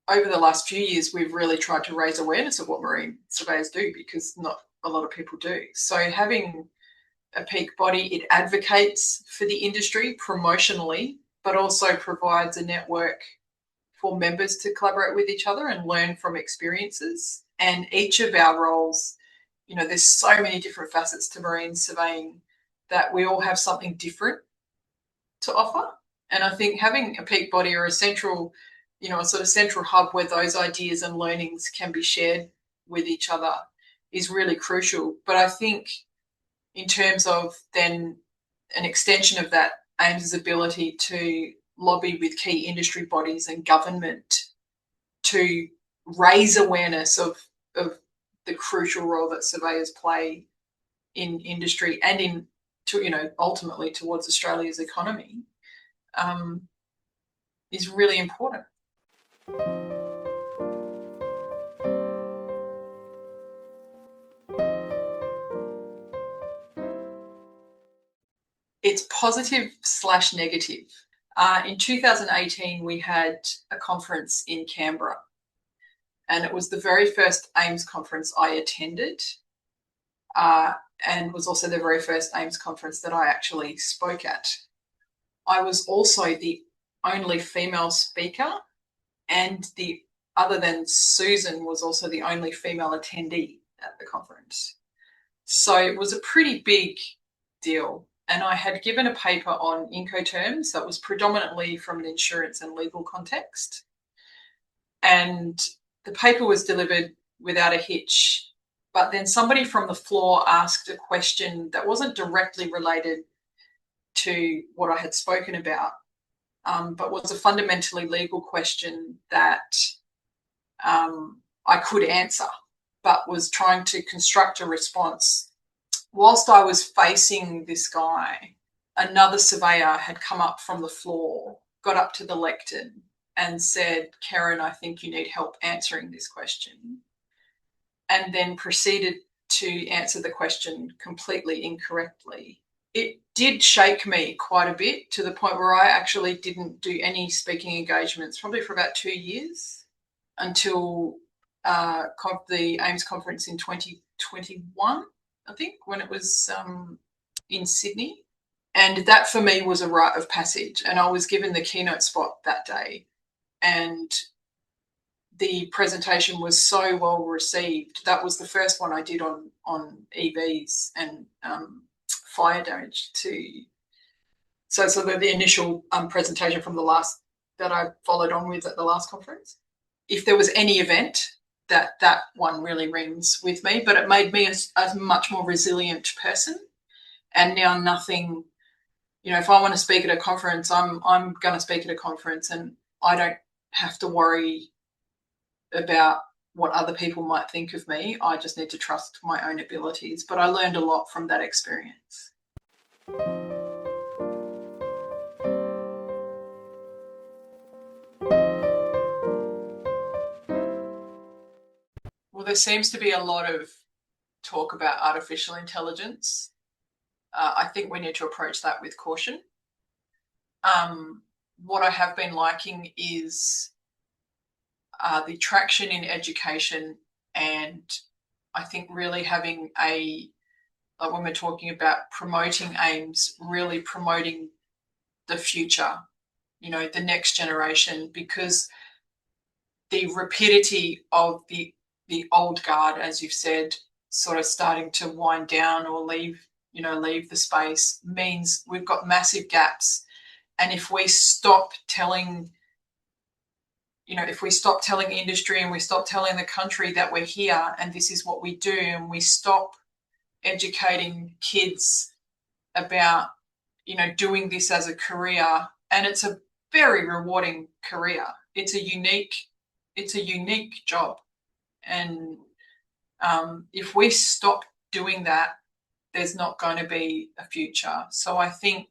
over the last few years, we've really tried to raise awareness of what marine surveyors do, because not a lot of people do. So having a peak body, it advocates for the industry promotionally, but also provides a network for members to collaborate with each other and learn from experiences. And each of our roles, there's so many different facets to marine surveying that we all have something different to offer. And I think having a peak body or a central, a sort of central hub where those ideas and learnings can be shared with each other is really crucial. But I think in terms of then an extension of that, AIMS's ability to lobby with key industry bodies and government to raise awareness of the crucial role that surveyors play in industry and ultimately towards Australia's economy, is really important. It's positive/negative. In 2018, we had a conference in Canberra, and it was the very first AIMS conference I attended, and was also the very first AIMS conference that I actually spoke at. I was also the only female speaker, and other than Susan, was also the only female attendee at the conference. So it was a pretty big deal. And I had given a paper on Incoterms that was predominantly from an insurance and legal context. And the paper was delivered without a hitch. But then somebody from the floor asked a question that wasn't directly related to what I had spoken about, but was a fundamentally legal question that I could answer, but was trying to construct a response. Whilst I was facing this guy, another surveyor had come up from the floor, got up to the lectern and said, "Kerryn, I think you need help answering this question," and then proceeded to answer the question completely incorrectly. It did shake me quite a bit, to the point where I actually didn't do any speaking engagements probably for about 2 years, until the AIMS conference in 2021, I think, when it was in Sydney. And that for me was a rite of passage. And I was given the keynote spot that day. And the presentation was so well received. That was the first one I did on EVs and fire damage so the initial presentation from the last that I followed on with at the last conference. If there was any event, that one really rings with me, but it made me a much more resilient person. And now nothing, if I want to speak at a conference, I'm going to speak at a conference, and I don't have to worry about what other people might think of me. I just need to trust my own abilities. But I learned a lot from that experience. Well, there seems to be a lot of talk about artificial intelligence. I think we need to approach that with caution. What I have been liking is the traction in education, and I think really having when we're talking about promoting AIMS, really promoting the future, the next generation, because the rapidity of the old guard, as you've said, sort of starting to wind down or leave the space, means we've got massive gaps. And if we stop telling industry, and we stop telling the country that we're here and this is what we do, and we stop educating kids about, doing this as a career, and it's a very rewarding career. It's a unique job. And if we stop doing that, there's not going to be a future. So I think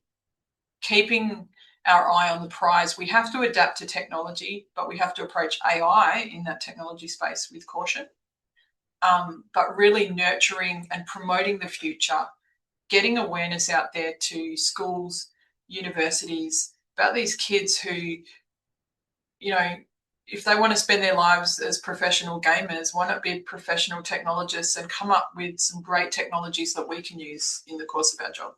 keeping our eye on the prize, we have to adapt to technology, but we have to approach AI in that technology space with caution. But really nurturing and promoting the future, getting awareness out there to schools, universities, about these kids who, if they want to spend their lives as professional gamers, why not be professional technologists and come up with some great technologies that we can use in the course of our job?